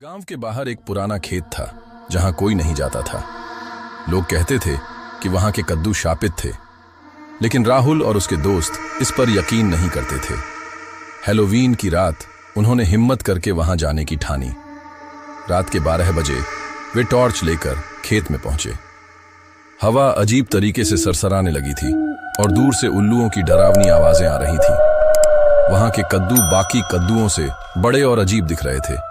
गांव के बाहर एक पुराना खेत था जहां कोई नहीं जाता था। लोग कहते थे कि वहां के कद्दू शापित थे, लेकिन राहुल और उसके दोस्त इस पर यकीन नहीं करते थे। हैलोवीन की रात उन्होंने हिम्मत करके वहां जाने की ठानी। रात के 12 बजे वे टॉर्च लेकर खेत में पहुंचे। हवा अजीब तरीके से सरसराने लगी थी और दूर से उल्लुओं की डरावनी आवाजें आ रही थीं। वहां के कद्दू बाकी कद्दुओं से बड़े और अजीब दिख रहे थे,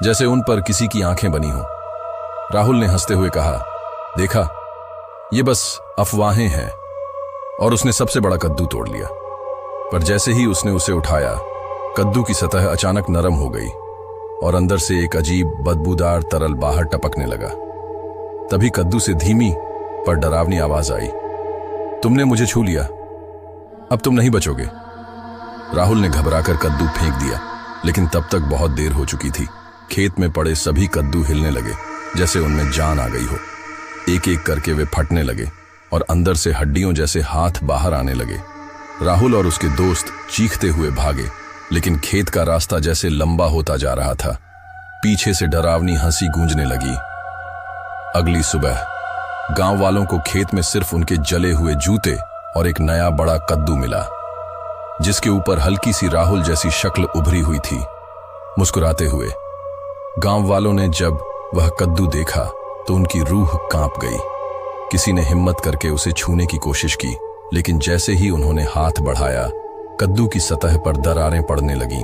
जैसे उन पर किसी की आंखें बनी हों। राहुल ने हंसते हुए कहा, देखा, ये बस अफवाहें हैं। और उसने सबसे बड़ा कद्दू तोड़ लिया। पर जैसे ही उसने उसे उठाया, कद्दू की सतह अचानक नरम हो गई और अंदर से एक अजीब बदबूदार तरल बाहर टपकने लगा। तभी कद्दू से धीमी पर डरावनी आवाज आई, तुमने मुझे छू लिया, अब तुम नहीं बचोगे। राहुल ने घबराकर कद्दू फेंक दिया, लेकिन तब तक बहुत देर हो चुकी थी। खेत में पड़े सभी कद्दू हिलने लगे, जैसे उनमें जान आ गई हो। एक एक करके वे फटने लगे और अंदर से हड्डियों जैसे हाथ बाहर आने लगे। राहुल और उसके दोस्त चीखते हुए भागे, लेकिन खेत का रास्ता जैसे लंबा होता जा रहा था। पीछे से डरावनी हंसी गूंजने लगी। अगली सुबह गांव वालों को खेत में सिर्फ उनके जले हुए जूते और एक नया बड़ा कद्दू मिला, जिसके ऊपर हल्की सी राहुल जैसी शक्ल उभरी हुई थी। मुस्कुराते हुए गांव वालों ने जब वह कद्दू देखा तो उनकी रूह कांप गई। किसी ने हिम्मत करके उसे छूने की कोशिश की, लेकिन जैसे ही उन्होंने हाथ बढ़ाया, कद्दू की सतह पर दरारें पड़ने लगीं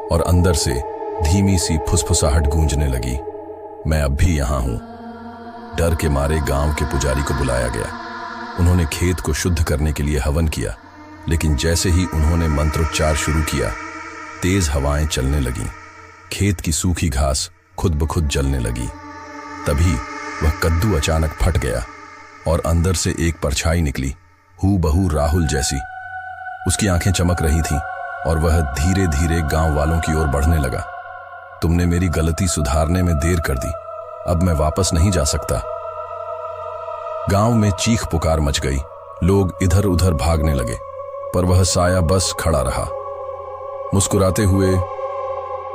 और अंदर से धीमी सी फुसफुसाहट गूंजने लगी। मैं अब भी यहां हूं। डर के मारे गांव के पुजारी को बुलाया गया। उन्होंने खेत को शुद्ध करने के लिए हवन किया, लेकिन जैसे ही उन्होंने मंत्रोच्चार शुरू किया, तेज हवाएं चलने लगीं। खेत की सूखी घास खुद ब खुद जलने लगी। तभी वह कद्दू अचानक फट गया और अंदर से एक परछाई निकली, हूबहू राहुल जैसी। उसकी आंखें चमक रही थीं और वह धीरे धीरे गांव वालों की ओर बढ़ने लगा। तुमने मेरी गलती सुधारने में देर कर दी, अब मैं वापस नहीं जा सकता। गांव में चीख पुकार मच गई। लोग इधर उधर भागने लगे, पर वह साया बस खड़ा रहा, मुस्कुराते हुए।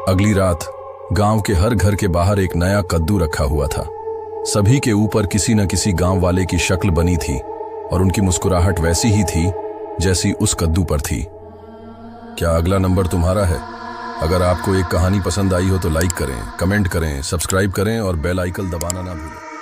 अगली रात गांव के हर घर के बाहर एक नया कद्दू रखा हुआ था। सभी के ऊपर किसी न किसी गांव वाले की शक्ल बनी थी और उनकी मुस्कुराहट वैसी ही थी जैसी उस कद्दू पर थी। क्या अगला नंबर तुम्हारा है? अगर आपको एक कहानी पसंद आई हो तो लाइक करें, कमेंट करें, सब्सक्राइब करें और बेल आइकन दबाना ना भूलें।